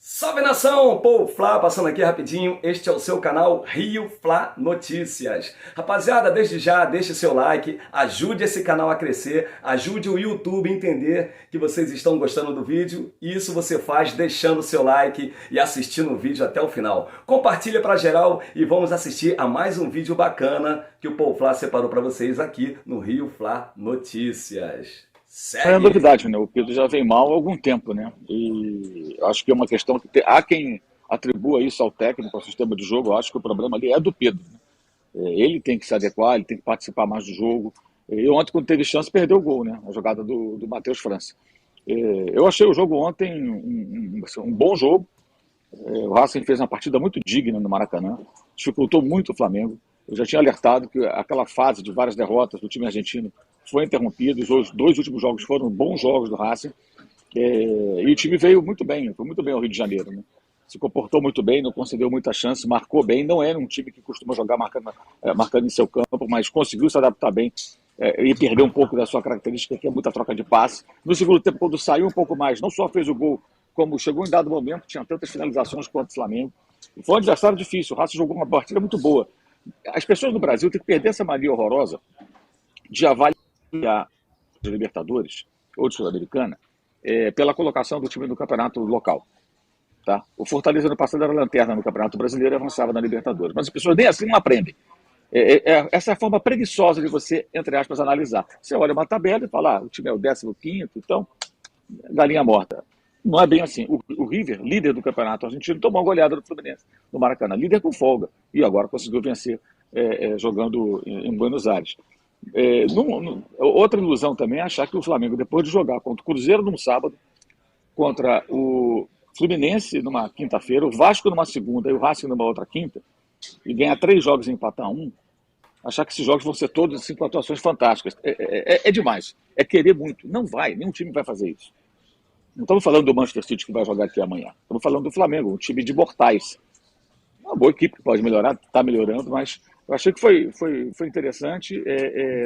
Salve nação, Paul Fla passando aqui rapidinho, este é o seu canal Rio Fla Notícias. Rapaziada, desde já deixe seu like, ajude esse canal a crescer, ajude o YouTube a entender que vocês estão gostando do vídeo. E isso você faz deixando seu like e assistindo o vídeo até o final. Compartilha para geral e vamos assistir a mais um vídeo bacana que o Paul Fla separou para vocês aqui no Rio Fla Notícias. É novidade, né? O Pedro já vem mal há algum tempo, né? E acho que é uma questão que há quem atribua isso ao técnico, ao sistema de jogo. Eu acho que o problema ali é do Pedro, né? Ele tem que se adequar, ele tem que participar mais do jogo. E ontem, quando teve chance, perdeu o gol, né? A jogada do Matheus França. Eu achei o jogo ontem um bom jogo. O Racing fez uma partida muito digna no Maracanã, dificultou muito o Flamengo. Eu já tinha alertado que aquela fase de várias derrotas do time argentino foi interrompida. Os dois últimos jogos foram bons jogos do Racing. E o time veio muito bem, foi muito bem ao Rio de Janeiro, né? Se comportou muito bem, não concedeu muita chance, marcou bem. Não era um time que costuma jogar marcando em seu campo, mas conseguiu se adaptar bem e perdeu um pouco da sua característica, que é muita troca de passe. No segundo tempo, quando saiu um pouco mais, não só fez o gol, como chegou em dado momento, tinha tantas finalizações quanto o Flamengo. Foi um adversário difícil, o Racing jogou uma partida muito boa. As pessoas do Brasil têm que perder essa mania horrorosa de avaliar de Libertadores ou de Sul-Americana pela colocação do time no campeonato local. Tá? O Fortaleza no passado era lanterna no Campeonato Brasileiro e avançava na Libertadores. Mas as pessoas nem assim não aprendem. Essa é a forma preguiçosa de você, entre aspas, analisar. Você olha uma tabela e fala, o time é o 15º, então, galinha morta. Não é bem assim. O River, líder do campeonato argentino, tomou uma goleada do Fluminense no Maracanã, líder com folga, e agora conseguiu vencer jogando em Buenos Aires. Outra ilusão também é achar que o Flamengo, depois de jogar contra o Cruzeiro num sábado, contra o Fluminense numa quinta-feira, o Vasco numa segunda e o Racing numa outra quinta, e ganhar 3 jogos e empatar 1, achar que esses jogos vão ser todos assim, com atuações fantásticas. É demais. É querer muito. Não vai, nenhum time vai fazer isso. Não estamos falando do Manchester City que vai jogar aqui amanhã. Estamos falando do Flamengo, um time de mortais. Uma boa equipe que pode melhorar, está melhorando, mas eu achei que foi interessante.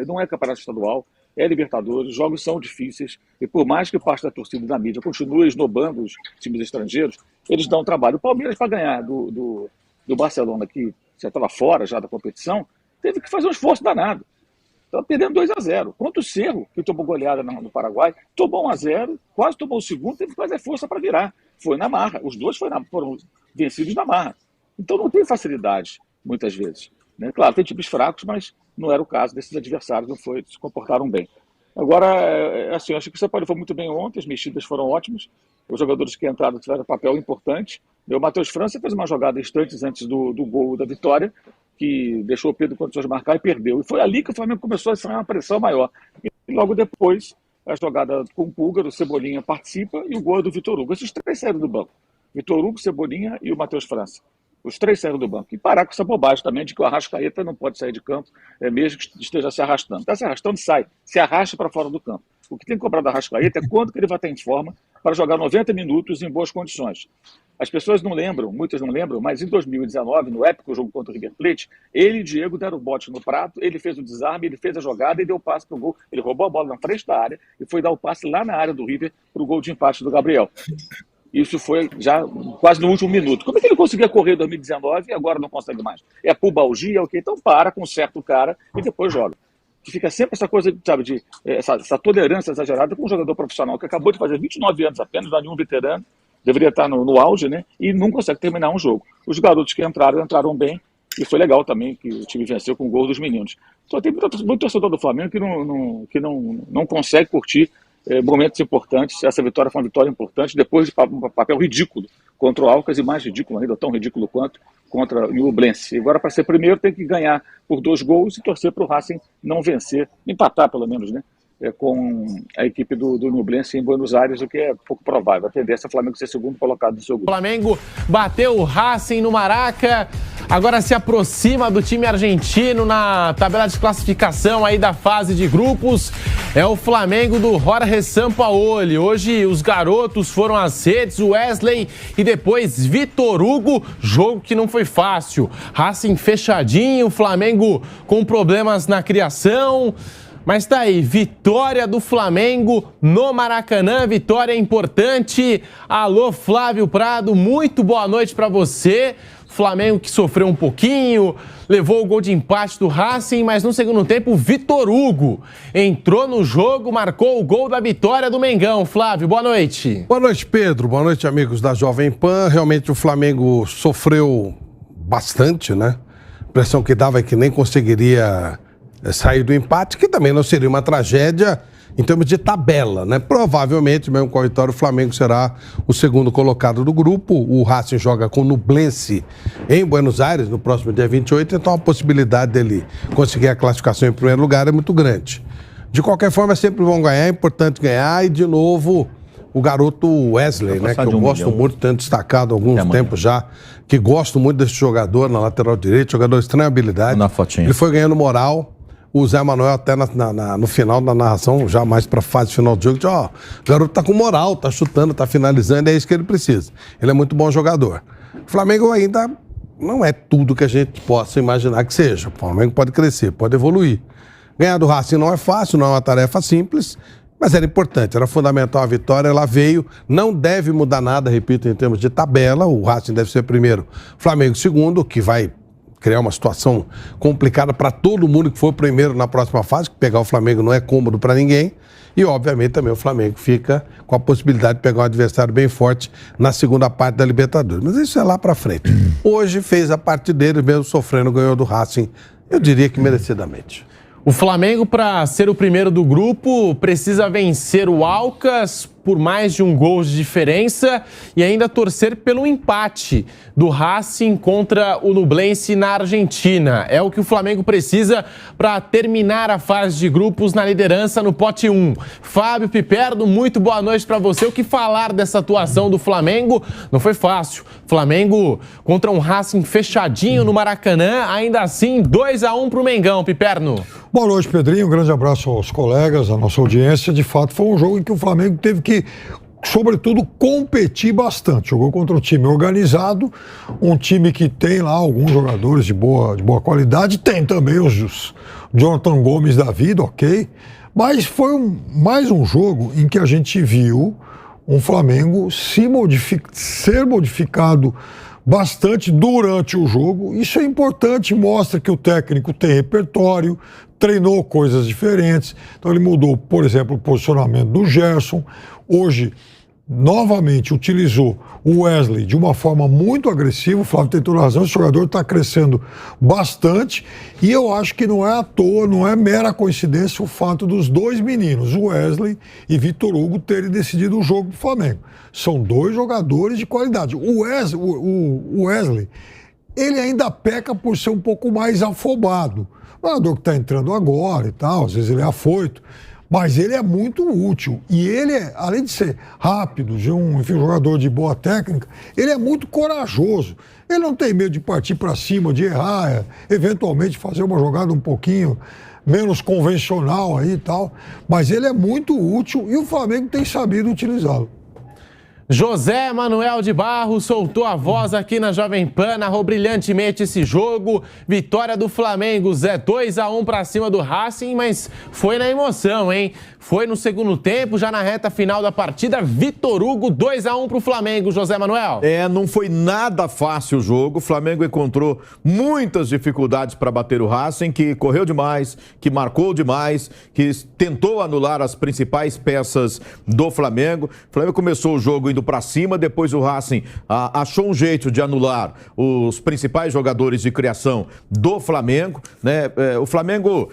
Não é campeonato estadual, é Libertadores, os jogos são difíceis, e por mais que parte da torcida e da mídia continue esnobando os times estrangeiros, eles dão trabalho. O Palmeiras, para ganhar do Barcelona, que já estava fora já da competição, teve que fazer um esforço danado. Estava perdendo 2-0. Contra o Cerro, que tomou goleada no Paraguai, tomou 1-0, quase tomou o segundo, teve que fazer força para virar. Foi na marra. Os dois foram vencidos na marra. Então não tem facilidade, muitas vezes. Né? Claro, tem times fracos, mas não era o caso desses adversários, se comportaram bem. Agora, assim, eu acho que o São Paulo foi muito bem ontem, as mexidas foram ótimas, os jogadores que entraram tiveram um papel importante. O Matheus França fez uma jogada instantes antes do gol da vitória, que deixou o Pedro condições de marcar e perdeu. E foi ali que o Flamengo começou a sair uma pressão maior. E logo depois, a jogada com o Pulgar, o Cebolinha participa e o gol é do Vitor Hugo. Esses 3 saíram do banco. Vitor Hugo, Cebolinha e o Matheus França. Os 3 saíram do banco. E parar com essa bobagem também de que o Arrascaeta não pode sair de campo, mesmo que esteja se arrastando. Está se arrastando, sai. Se arrasta para fora do campo. O que tem que cobrar do Arrascaeta é quando que ele vai estar em forma para jogar 90 minutos em boas condições. As pessoas não lembram, muitas não lembram, mas em 2019, no épico jogo contra o River Plate, ele e o Diego deram o bote no prato, ele fez o desarme, ele fez a jogada e deu o passe para o gol. Ele roubou a bola na frente da área e foi dar o passe lá na área do River para o gol de empate do Gabriel. Isso foi já quase no último minuto. Como é que ele conseguia correr em 2019 e agora não consegue mais? É pubalgia, ok? Então conserta o cara e depois joga. Que fica sempre essa coisa, sabe, essa tolerância exagerada com um jogador profissional que acabou de fazer 29 anos apenas, não é nenhum veterano, deveria estar no auge, né? E não consegue terminar um jogo. Os garotos que entraram bem, e foi legal também que o time venceu com o gol dos meninos. Só tem muito torcedor do Flamengo que não consegue curtir momentos importantes. Essa vitória foi uma vitória importante, depois de um papel ridículo contra o Alcas, e mais ridículo ainda, tão ridículo quanto, contra o Ñublense. Agora, para ser primeiro, tem que ganhar por 2 gols e torcer para o Racing não vencer, empatar pelo menos, né? Com a equipe do Ñublense em Buenos Aires, o que é pouco provável. A tendência é o Flamengo ser segundo colocado no seu grupo. O Flamengo bateu o Racing no Maraca, agora se aproxima do time argentino na tabela de classificação aí da fase de grupos. É o Flamengo do Jorge Sampaoli. Hoje os garotos foram às redes, o Wesley e depois Vitor Hugo, jogo que não foi fácil. Racing fechadinho, o Flamengo com problemas na criação. Mas tá aí, vitória do Flamengo no Maracanã, vitória importante. Alô, Flávio Prado, muito boa noite para você. Flamengo que sofreu um pouquinho, levou o gol de empate do Racing, mas no segundo tempo o Vitor Hugo entrou no jogo, marcou o gol da vitória do Mengão. Flávio, boa noite. Boa noite, Pedro. Boa noite, amigos da Jovem Pan. Realmente o Flamengo sofreu bastante, né? A impressão que dava é que nem conseguiria sair do empate, que também não seria uma tragédia em termos de tabela, né? Provavelmente, mesmo com a vitória, o Flamengo será o segundo colocado do grupo. O Racing joga com o Nublense em Buenos Aires no próximo dia 28, então a possibilidade dele conseguir a classificação em primeiro lugar é muito grande. De qualquer forma, é sempre bom ganhar, é importante ganhar. E, de novo, o garoto Wesley, né? Que eu gosto muito, tenho destacado há alguns tempos já, que gosto muito desse jogador na lateral direita, jogador de extrema habilidade. Na fotinha. Ele foi ganhando moral. O Zé Manuel até no final da narração, já mais para a fase final do jogo, disse, ó, o garoto tá com moral, tá chutando, tá finalizando, é isso que ele precisa. Ele é muito bom jogador. O Flamengo ainda não é tudo que a gente possa imaginar que seja. O Flamengo pode crescer, pode evoluir. Ganhar do Racing não é fácil, não é uma tarefa simples, mas era importante, era fundamental a vitória, ela veio, não deve mudar nada, repito, em termos de tabela, o Racing deve ser primeiro, Flamengo segundo, que vai criar uma situação complicada para todo mundo que for primeiro na próxima fase, que pegar o Flamengo não é cômodo para ninguém. E, obviamente, também o Flamengo fica com a possibilidade de pegar um adversário bem forte na segunda parte da Libertadores. Mas isso é lá para frente. Hoje fez a parte dele, mesmo sofrendo, ganhou do Racing, eu diria que merecidamente. O Flamengo, para ser o primeiro do grupo, precisa vencer o Alcas por mais de um gol de diferença e ainda torcer pelo empate do Racing contra o Nublense na Argentina. É o que o Flamengo precisa para terminar a fase de grupos na liderança no pote 1. Fábio Piperno, muito boa noite para você. O que falar dessa atuação do Flamengo? Não foi fácil. Flamengo contra um Racing fechadinho no Maracanã, ainda assim 2-1 para o Mengão, Piperno. Boa noite, Pedrinho. Um grande abraço aos colegas, à nossa audiência. De fato, foi um jogo em que o Flamengo teve que, sobretudo, competir bastante. Jogou contra um time organizado, um time que tem lá alguns jogadores de boa qualidade. Tem também os Jonathan Gomes da vida, ok? Mas foi mais um jogo em que a gente viu um Flamengo ser modificado bastante durante o jogo. Isso é importante, mostra que o técnico tem repertório, treinou coisas diferentes. Então ele mudou, por exemplo, o posicionamento do Gerson. Hoje, novamente, utilizou o Wesley de uma forma muito agressiva. O Flávio tem toda razão, esse jogador está crescendo bastante. E eu acho que não é à toa, não é mera coincidência o fato dos dois meninos, o Wesley e Vitor Hugo, terem decidido o jogo do Flamengo. São dois jogadores de qualidade. O Wesley, ele ainda peca por ser um pouco mais afobado. O jogador que está entrando agora e tal, às vezes ele é afoito, mas ele é muito útil. E ele, além de ser rápido, de um jogador de boa técnica, ele é muito corajoso. Ele não tem medo de partir para cima, de errar, eventualmente fazer uma jogada um pouquinho menos convencional aí e tal. Mas ele é muito útil e o Flamengo tem sabido utilizá-lo. José Manuel de Barros soltou a voz aqui na Jovem Pan, narrou brilhantemente esse jogo. Vitória do Flamengo, Zé, 2-1 para cima do Racing, mas foi na emoção, hein? Foi no segundo tempo, já na reta final da partida, Vitor Hugo, 2-1 para o Flamengo, José Manuel. Não foi nada fácil o jogo. O Flamengo encontrou muitas dificuldades para bater o Racing, que correu demais, que marcou demais, que tentou anular as principais peças do Flamengo. O Flamengo começou o jogo indo para cima, depois o Racing achou um jeito de anular os principais jogadores de criação do Flamengo, né? O Flamengo,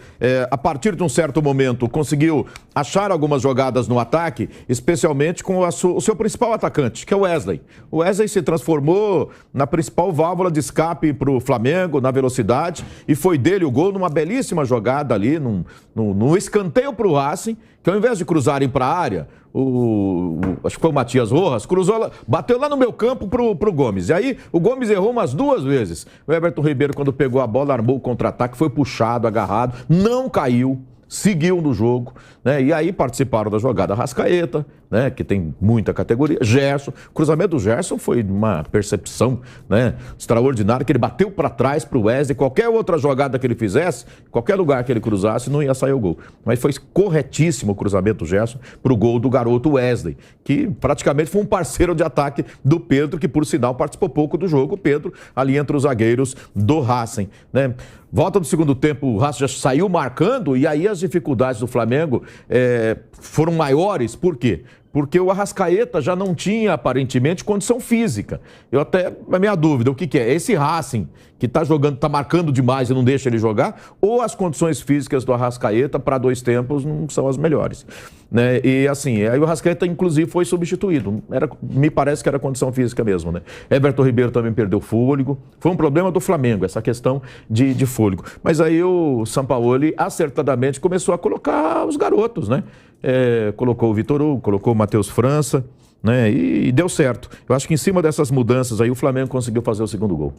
a partir de um certo momento, conseguiu achar algumas jogadas no ataque, especialmente com o seu principal atacante, que é o Wesley. O Wesley se transformou na principal válvula de escape para o Flamengo, na velocidade, e foi dele o gol numa belíssima jogada ali, num escanteio para o Racing, que ao invés de cruzarem para a área, acho que foi o Matias Rojas, bateu lá no meu campo pro Gomes. E aí o Gomes errou umas 2 vezes. O Everton Ribeiro, quando pegou a bola, armou o contra-ataque, foi puxado, agarrado, não caiu. seguiu no jogo, né? E aí participaram da jogada Arrascaeta, né? Que tem muita categoria, Gerson. O cruzamento do Gerson foi uma percepção, né? Extraordinária, que ele bateu para trás para o Wesley. Qualquer outra jogada que ele fizesse, qualquer lugar que ele cruzasse, não ia sair o gol. Mas foi corretíssimo o cruzamento do Gerson para o gol do garoto Wesley, que praticamente foi um parceiro de ataque do Pedro, que por sinal participou pouco do jogo. O Pedro ali entre os zagueiros do Racing, né? Volta do segundo tempo, o Racing já saiu marcando e aí as dificuldades do Flamengo foram maiores. Por quê? Porque o Arrascaeta já não tinha, aparentemente, condição física. A minha dúvida, o que é? Esse Racing que está jogando, está marcando demais e não deixa ele jogar, ou as condições físicas do Arrascaeta para 2 tempos não são as melhores, né? E assim, aí o Arrascaeta, inclusive, foi substituído. Me parece que era condição física mesmo, né? Everton Ribeiro também perdeu fôlego. Foi um problema do Flamengo, essa questão de fôlego. Mas aí o Sampaoli, acertadamente, começou a colocar os garotos, né? Colocou o Vitor Hugo, colocou o Matheus França, né? E deu certo. Eu acho que em cima dessas mudanças aí o Flamengo conseguiu fazer o segundo gol.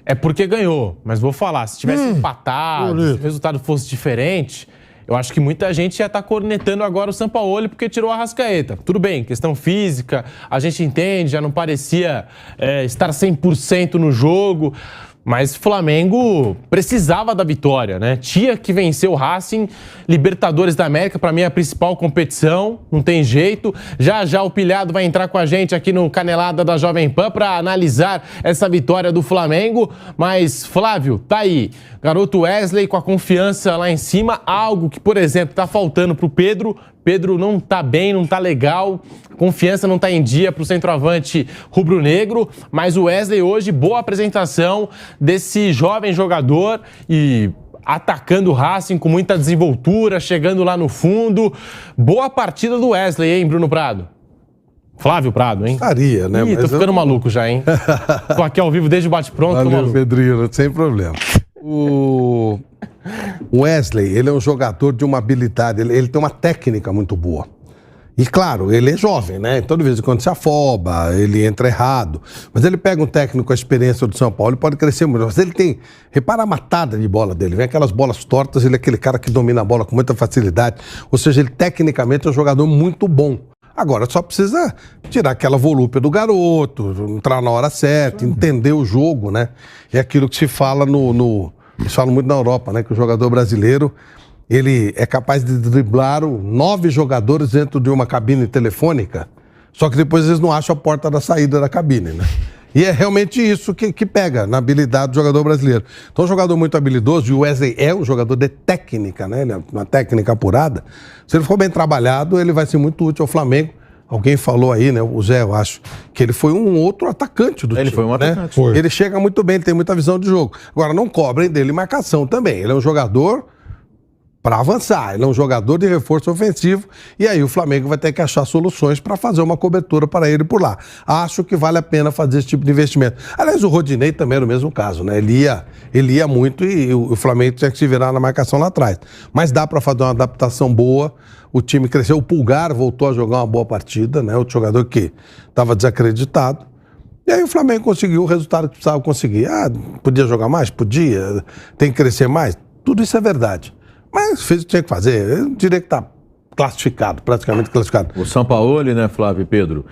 É porque ganhou, mas vou falar, se tivesse empatado, se o resultado fosse diferente, eu acho que muita gente ia estar cornetando agora o Sampaoli porque tirou a Arrascaeta. Tudo bem, questão física, a gente entende, já não parecia estar 100% no jogo. Mas o Flamengo precisava da vitória, né? Tinha que vencer o Racing. Libertadores da América, para mim, é a principal competição. Não tem jeito. Já o Pilhado vai entrar com a gente aqui no Canelada da Jovem Pan para analisar essa vitória do Flamengo. Mas, Flávio, tá aí. Garoto Wesley com a confiança lá em cima. Algo que, por exemplo, tá faltando pro Pedro. Pedro não tá bem, não tá legal. Confiança não tá em dia pro centroavante rubro-negro. Mas o Wesley hoje, boa apresentação desse jovem jogador e atacando o Racing com muita desenvoltura, chegando lá no fundo. Boa partida do Wesley, hein, Bruno Prado? Flávio Prado, hein? Estaria, né? Ih, tô ficando maluco já, hein? Tô aqui ao vivo desde o bate-pronto. Valeu, Pedrinho, sem problema. O Wesley, ele é um jogador de uma habilidade, ele tem uma técnica muito boa. E claro, ele é jovem, né? Então de vez em quando se afoba, ele entra errado. Mas ele pega um técnico com a experiência do São Paulo, ele pode crescer muito. Mas ele tem, repara a matada de bola dele, vem aquelas bolas tortas, ele é aquele cara que domina a bola com muita facilidade. Ou seja, ele tecnicamente é um jogador muito bom. Agora só precisa tirar aquela volúpia do garoto, entrar na hora certa, entender o jogo, né? É aquilo que se fala eles falam muito na Europa, né? Que o jogador brasileiro, ele é capaz de driblar 9 jogadores dentro de uma cabine telefônica, só que depois eles não acham a porta da saída da cabine, né? E é realmente isso que pega na habilidade do jogador brasileiro. Então, um jogador muito habilidoso, e o Wesley é um jogador de técnica, né? Ele é uma técnica apurada. Se ele for bem trabalhado, ele vai ser muito útil ao Flamengo. Alguém falou aí, né? O Zé, eu acho, que ele foi um outro atacante do time. Ele foi um atacante. Né? Ele chega muito bem, ele tem muita visão de jogo. Agora, não cobrem dele marcação também. Ele é um jogador para avançar, ele é um jogador de reforço ofensivo, e aí o Flamengo vai ter que achar soluções para fazer uma cobertura para ele por lá. Acho que vale a pena fazer esse tipo de investimento. Aliás, o Rodinei também era o mesmo caso, né? Ele ia muito e o Flamengo tinha que se virar na marcação lá atrás. Mas dá para fazer uma adaptação boa, o time cresceu, o Pulgar voltou a jogar uma boa partida, né? Outro jogador que estava desacreditado. E aí o Flamengo conseguiu o resultado que precisava conseguir. Podia jogar mais? Podia. Tem que crescer mais? Tudo isso é verdade. Mas fez o que tinha que fazer. Eu diria que está classificado, praticamente classificado. O Sampaoli, né, Flávio e Pedro,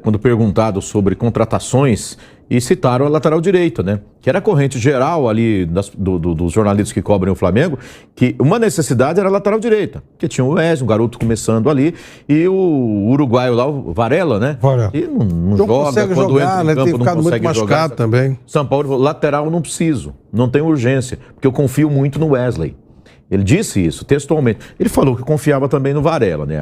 quando perguntado sobre contratações, e citaram a lateral direita, né? Que era a corrente geral ali dos jornalistas que cobrem o Flamengo, que uma necessidade era a lateral direita, porque tinha o Wesley, um garoto começando ali, e o uruguaio lá, o Varela, né? Varela. E não joga, consegue quando jogar, entra né? em campo Tem não ficado consegue muito jogar. machucado também. São Paulo falou, lateral não preciso, não tem urgência, porque eu confio muito no Wesley. Ele disse isso textualmente. Ele falou que confiava também no Varela, né?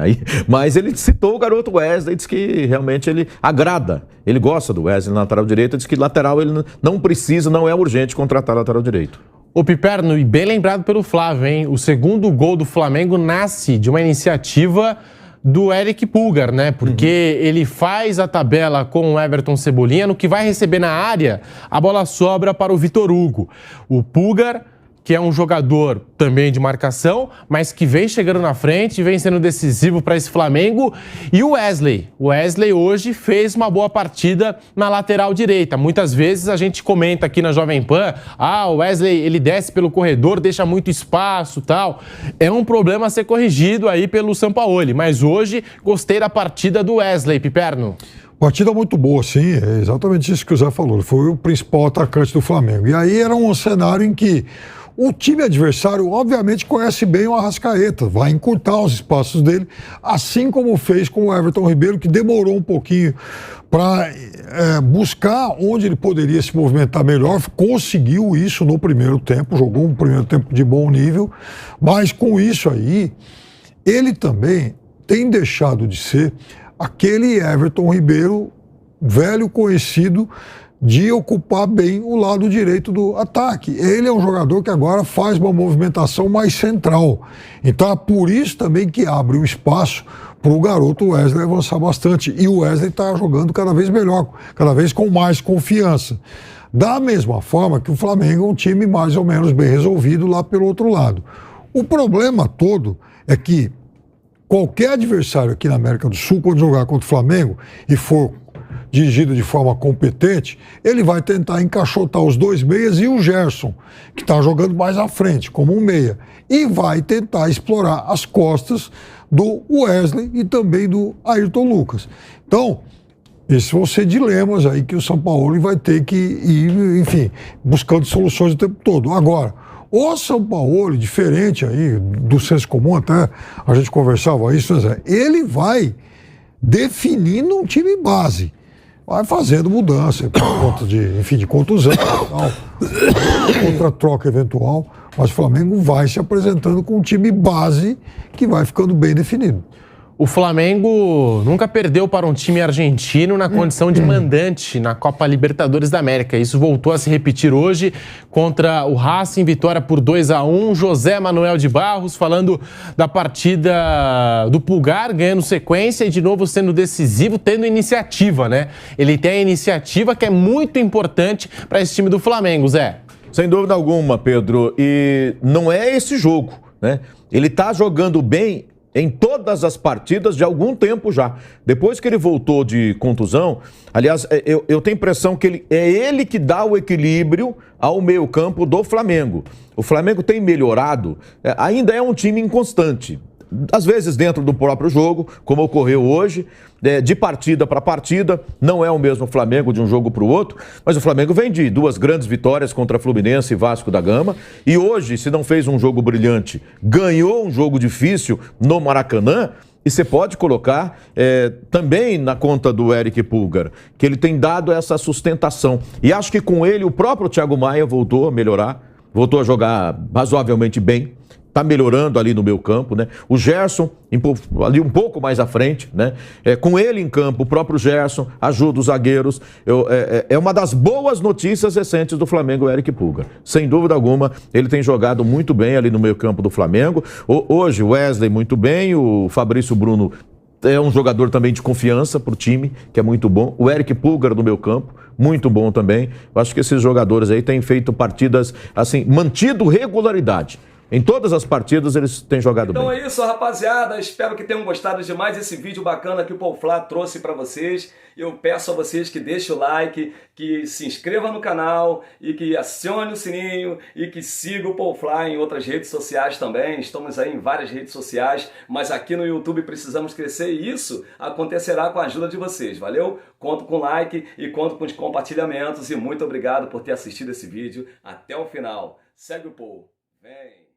Mas ele citou o garoto Wesley, disse que realmente ele agrada. Ele gosta do Wesley na lateral direita, disse que lateral ele não precisa, não é urgente contratar lateral direito. Ô Piperno, e bem lembrado pelo Flávio, hein? O segundo gol do Flamengo nasce de uma iniciativa do Eric Pulgar, né? Porque ele faz a tabela com o Everton Cebolinha, no que vai receber na área, a bola sobra para o Vitor Hugo. O Pulgar que é um jogador também de marcação, mas que vem chegando na frente, vem sendo decisivo para esse Flamengo. E o Wesley. O Wesley hoje fez uma boa partida na lateral direita. Muitas vezes a gente comenta aqui na Jovem Pan, o Wesley ele desce pelo corredor, deixa muito espaço e tal. É um problema a ser corrigido aí pelo Sampaoli. Mas hoje gostei da partida do Wesley, Piperno. Partida muito boa, sim, é exatamente isso que o Zé falou. Ele foi o principal atacante do Flamengo. E aí era um cenário em que o time adversário, obviamente, conhece bem o Arrascaeta, vai encurtar os espaços dele, assim como fez com o Everton Ribeiro, que demorou um pouquinho para buscar onde ele poderia se movimentar melhor, conseguiu isso no primeiro tempo, jogou um primeiro tempo de bom nível, mas com isso aí, ele também tem deixado de ser aquele Everton Ribeiro, velho conhecido, de ocupar bem o lado direito do ataque. Ele é um jogador que agora faz uma movimentação mais central. Então é por isso também que abre o espaço para o garoto Wesley avançar bastante. E o Wesley está jogando cada vez melhor, cada vez com mais confiança. Da mesma forma que o Flamengo é um time mais ou menos bem resolvido lá pelo outro lado. O problema todo é que qualquer adversário aqui na América do Sul, quando jogar contra o Flamengo e for dirigido de forma competente, ele vai tentar encaixotar os dois meias e o Gerson, que está jogando mais à frente, como um meia, e vai tentar explorar as costas do Wesley e também do Ayrton Lucas. Então, esses vão ser dilemas aí que o Sampaoli vai ter que ir, enfim, buscando soluções o tempo todo. Agora, o Sampaoli, diferente aí do senso comum, até a gente conversava isso, né, ele vai definindo um time base. Vai fazendo mudança por conta de contusão e tal, outra troca eventual, mas o Flamengo vai se apresentando com um time base que vai ficando bem definido. O Flamengo nunca perdeu para um time argentino na condição de mandante na Copa Libertadores da América. Isso voltou a se repetir hoje contra o Racing, vitória por 2-1. José Manuel de Barros falando da partida do Pulgar, ganhando sequência e de novo sendo decisivo, tendo iniciativa, né? Ele tem a iniciativa que é muito importante para esse time do Flamengo, Zé. Sem dúvida alguma, Pedro. E não é esse jogo, né? Ele tá jogando bem em todas as partidas de algum tempo já. Depois que ele voltou de contusão, aliás, eu tenho a impressão que ele que dá o equilíbrio ao meio-campo do Flamengo. O Flamengo tem melhorado, ainda é um time inconstante. Às vezes dentro do próprio jogo, como ocorreu hoje, de partida para partida, não é o mesmo Flamengo de um jogo para o outro, mas o Flamengo vem de 2 grandes vitórias contra Fluminense e Vasco da Gama, e hoje, se não fez um jogo brilhante, ganhou um jogo difícil no Maracanã, e você pode colocar também na conta do Eric Pulgar, que ele tem dado essa sustentação. E acho que com ele o próprio Thiago Maia voltou a melhorar, voltou a jogar razoavelmente bem. Está melhorando ali no meio campo, né? O Gerson, ali um pouco mais à frente, né? Com ele em campo, o próprio Gerson ajuda os zagueiros. É uma das boas notícias recentes do Flamengo, o Eric Pulgar. Sem dúvida alguma, ele tem jogado muito bem ali no meio campo do Flamengo. Hoje, o Wesley muito bem, o Fabrício Bruno é um jogador também de confiança para o time, que é muito bom. O Eric Pulgar no meio campo, muito bom também. Eu acho que esses jogadores aí têm feito partidas, assim, mantido regularidade. Em todas as partidas eles têm jogado bem. Então é isso, rapaziada. Espero que tenham gostado de mais esse vídeo bacana que o Paul Flá trouxe para vocês. Eu peço a vocês que deixem o like, que se inscreva no canal e que acione o sininho e que siga o Paul Flá em outras redes sociais também. Estamos aí em várias redes sociais, mas aqui no YouTube precisamos crescer e isso acontecerá com a ajuda de vocês, valeu? Conto com like e conto com os compartilhamentos e muito obrigado por ter assistido esse vídeo até o final. Segue o Paul. Vem!